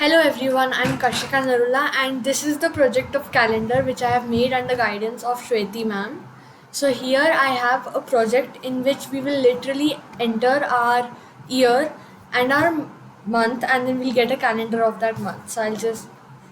Hello everyone, I'm Kashika Narula and this is the project of calendar which I have made under guidance of Shweti ma'am. So here I have a project in which we will literally enter our year and our month and then we'll get a calendar of that month. So I'll just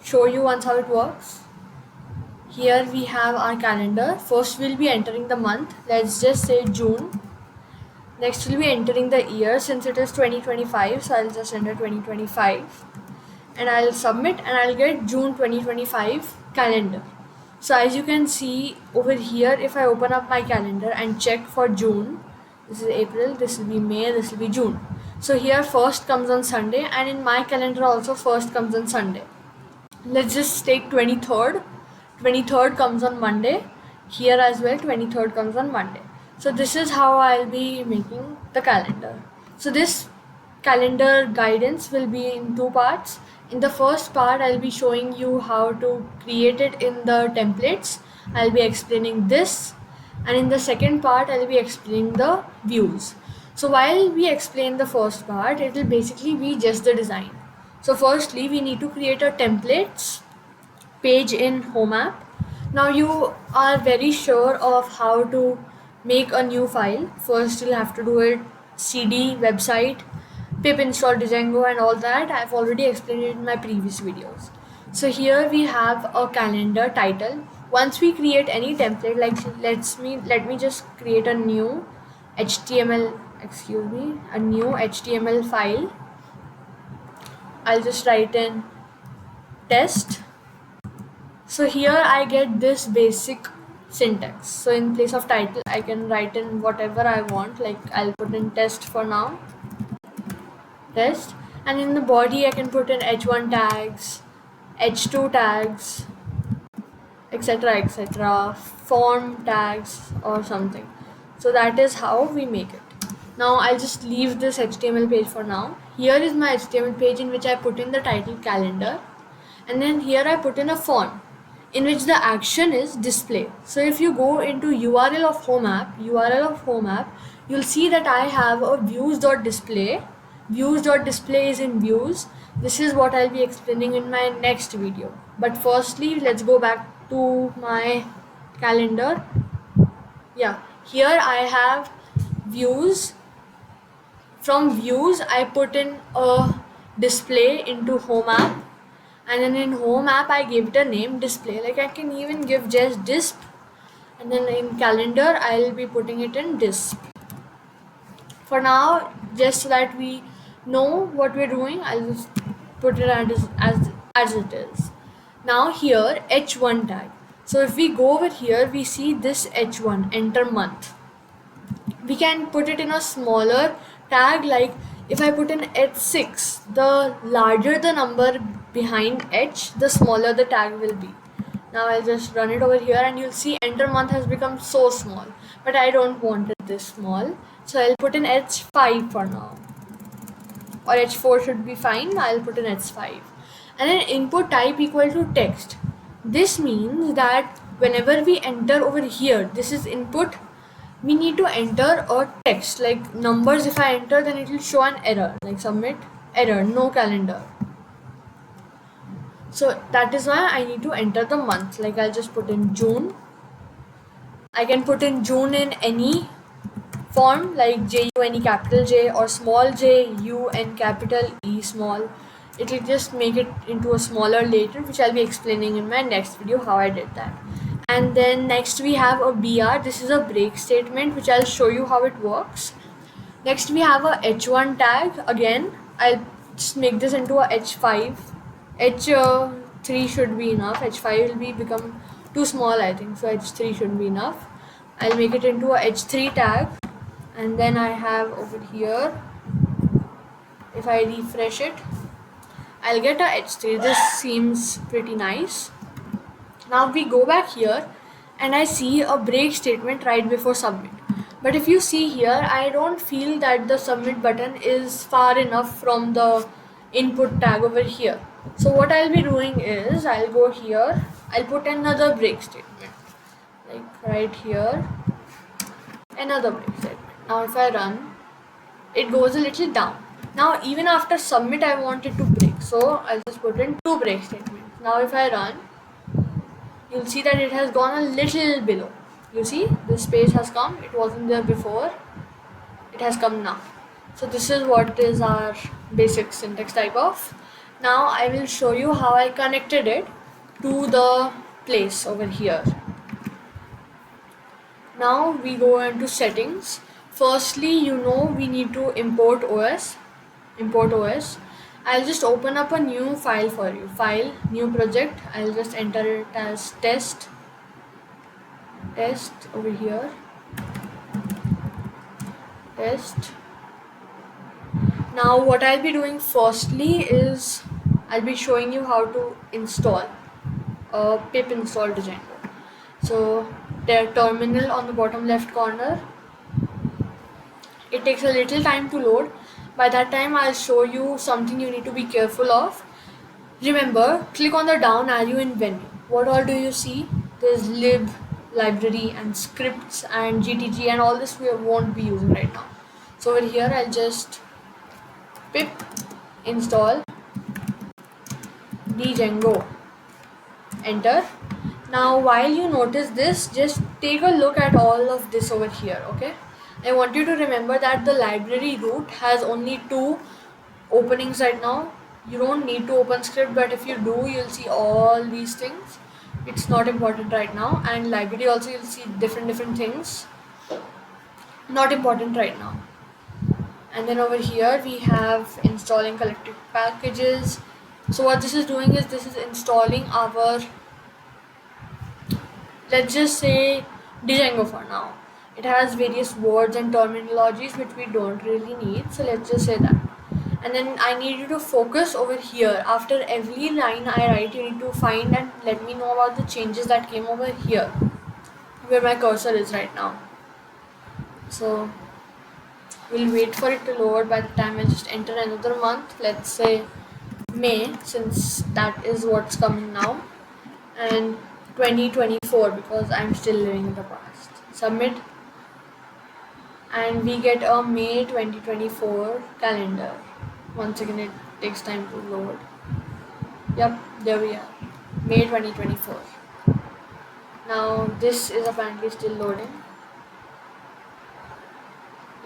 show you once how it works. Here we have our calendar. First we'll be entering the month. Let's just say June. Next we'll be entering the year since it is 2025. So I'll just enter 2025 and I'll submit and I'll get June 2025 calendar. So as you can see over here, if I open up my calendar and check for June, this is April, this will be May, this will be June. So here first comes on Sunday and in my calendar also first comes on Sunday. Let's just take 23rd. 23rd comes on Monday. Here as well 23rd comes on Monday. So this is how I'll be making the calendar. So this calendar guidance will be in two parts. In the first part I'll be showing you how to create it in the templates. I'll be explaining this, and in the second part I'll be explaining the views. So while we explain the first part, it will basically be just the design. So firstly we need to create a templates page in Home app. Now you are very sure of how to make a new file. First you'll have to do it cd website, pip install Django and all that. I've already explained it in my previous videos. So here we have a calendar title. Once we create any template, like let me just create a new HTML file. I'll just write in test. So here I get this basic syntax. So in place of title I can write in whatever I want, like I'll put in test for now, test, and in the body I can put in h1 tags, h2 tags, etc, form tags or something. So that is how we make it. Now I'll just leave this HTML page for now. Here is my HTML page in which I put in the title calendar, and then here I put in a form in which the action is display. So if you go into URL of Home app, you'll see that I have a views.display. Views.display is in views. This is what I'll be explaining in my next video. But firstly, let's go back to my calendar. Yeah, here I have views. From views, I put in a display into Home app. And then in Home app I gave it a name display, like I can even give just disp, and then in calendar I'll be putting it in disp. For now, just so that we know what we're doing, I'll just put it as it is. Now here h1 tag. So if we go over here, we see this h1 enter month. We can put it in a smaller tag, like if I put in h6, the larger the number behind h, the smaller the tag will be. Now I'll just run it over here and you'll see enter month has become so small, but I don't want it this small, so I'll put in h5 for now, or h4 should be fine. I'll put in h5, and then input type equal to text. This means that whenever we enter over here, this is input, we need to enter a text like numbers. If I enter, then it will show an error like submit error, no calendar. So that is why I need to enter the month. Like I'll just put in June. I can put in June in any form, like JUNE capital J or small j UN capital E small. It will just make it into a smaller later, which I'll be explaining in my next video how I did that. And then next we have a BR. This is a break statement, which I'll show you how it works. Next we have a h1 tag. Again, I'll just make this into a h5. h3 should be enough. h5 will be become too small, I think, so h3 should be enough. I'll make it into a h3 tag, and then I have over here, if I refresh it, I'll get a h3. This seems pretty nice. Now we go back here and I see a break statement right before submit. But if you see here, I don't feel that the submit button is far enough from the input tag over here. So what I'll be doing is, I'll go here, I'll put another break statement, like right here, another break statement. Now if I run, it goes a little down. Now even after submit I want it to break, so I'll just put in two break statements. Now if I run, you'll see that it has gone a little below. You see this page has come, it wasn't there before, it has come now. So this is what is our basic syntax type of. Now I will show you how I connected it to the place over here. Now we go into settings. Firstly, we need to import OS. I'll just open up a new file for you. File, new project. I'll just enter it as test over here. Test. Now what I'll be doing firstly is I'll be showing you how to install pip install Django. So the terminal on the bottom left corner, it takes a little time to load. By that time I'll show you something you need to be careful of. Remember, click on the down arrow in venue. What all do you see? There's lib, library and scripts and GTG, and all this we won't be using right now. So over here I'll just pip install Django, enter. Now while you notice this, just take a look at all of this over here, okay? I want you to remember that the library root has only two openings right now. You don't need to open script, but if you do, you'll see all these things. It's not important right now. And library also, you'll see different things. Not important right now. And then over here we have installing collective packages. So what this is doing is this is installing our, let's just say, Django for now. It has various words and terminologies which we don't really need, so let's just say that. And then I need you to focus over here. After every line I write, you need to find and let me know about the changes that came over here, where my cursor is right now. So we'll wait for it to load. By the time I just enter another month, let's say May, since that is what's coming now, and 2024 because I'm still living in the past. Submit, and we get a May 2024 calendar. Once again it takes time to load. Yep, there we are, May 2024. Now this is apparently still loading.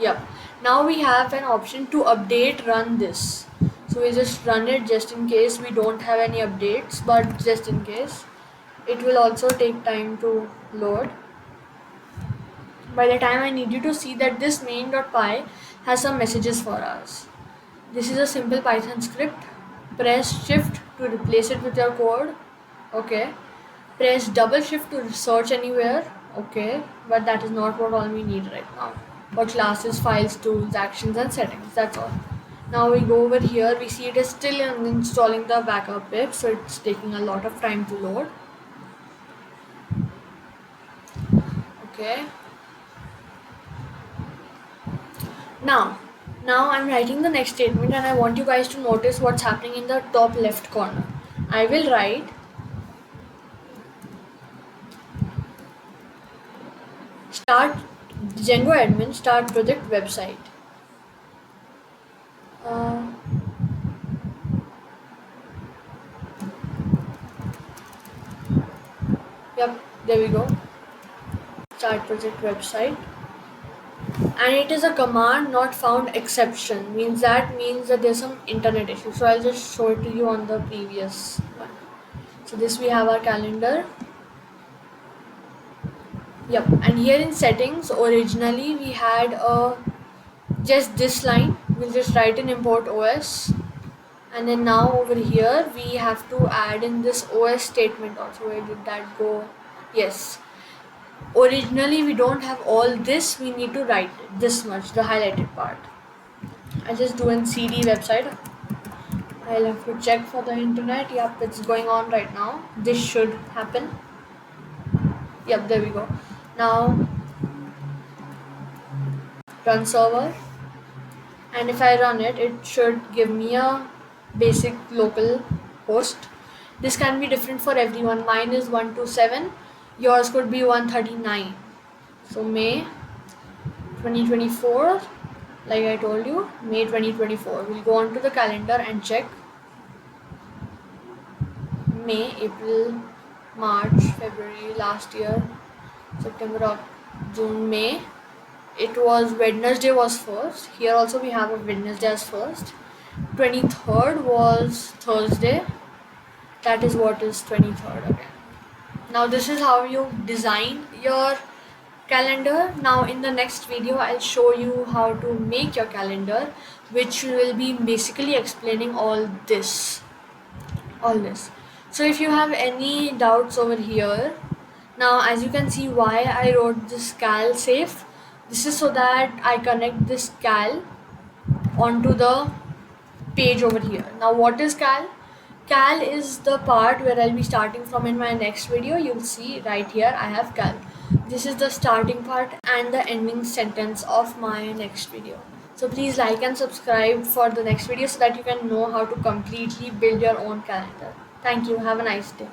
Yep, now we have an option to update run this. So we just run it just in case we don't have any updates, but just in case. It will also take time to load. By the time I need you to see that this main.py has some messages for us. This is a simple Python script. Press shift to replace it with your code. Okay. Press double shift to search anywhere. Okay. But that is not what all we need right now. For classes, files, tools, actions and settings. That's all. Now we go over here. We see it is still installing the backup pip. So it's taking a lot of time to load. Okay. Now I'm writing the next statement and I want you guys to notice what's happening in the top left corner. I will write start Django admin start project website. Yep, there we go. Start project website. And it is a command not found exception, means that there's some internet issue. So I'll just show it to you on the previous one. So this we have our calendar. Yep, and here in settings, originally we had just this line. We'll just write in import OS, and then now over here we have to add in this OS statement also. Where did that go? Yes. Originally we don't have all this, we need to write this much, the highlighted part. I just do in CD website. I'll have to check for the internet. Yep, it's going on right now. This should happen. Yep, there we go. Now run server, and if I run it, it should give me a basic local host. This can be different for everyone. Mine is 127. Yours could be 139. So May 2024. like I told you, May 2024. We'll go on to the calendar and check May, April, March, February, last year, September, June, May. It was Wednesday was first. Here also we have a Wednesday as first. 23rd was Thursday. That is what is 23rd again. Now this is how you design your calendar. Now in the next video I'll show you how to make your calendar, which will be basically explaining all this. So if you have any doubts over here, now as you can see why I wrote this cal safe. This is so that I connect this cal onto the page over here. Now what is cal? Cal is the part where I'll be starting from in my next video. You'll see right here I have cal. This is the starting part and the ending sentence of my next video. So please like and subscribe for the next video so that you can know how to completely build your own calendar. Thank you. Have a nice day.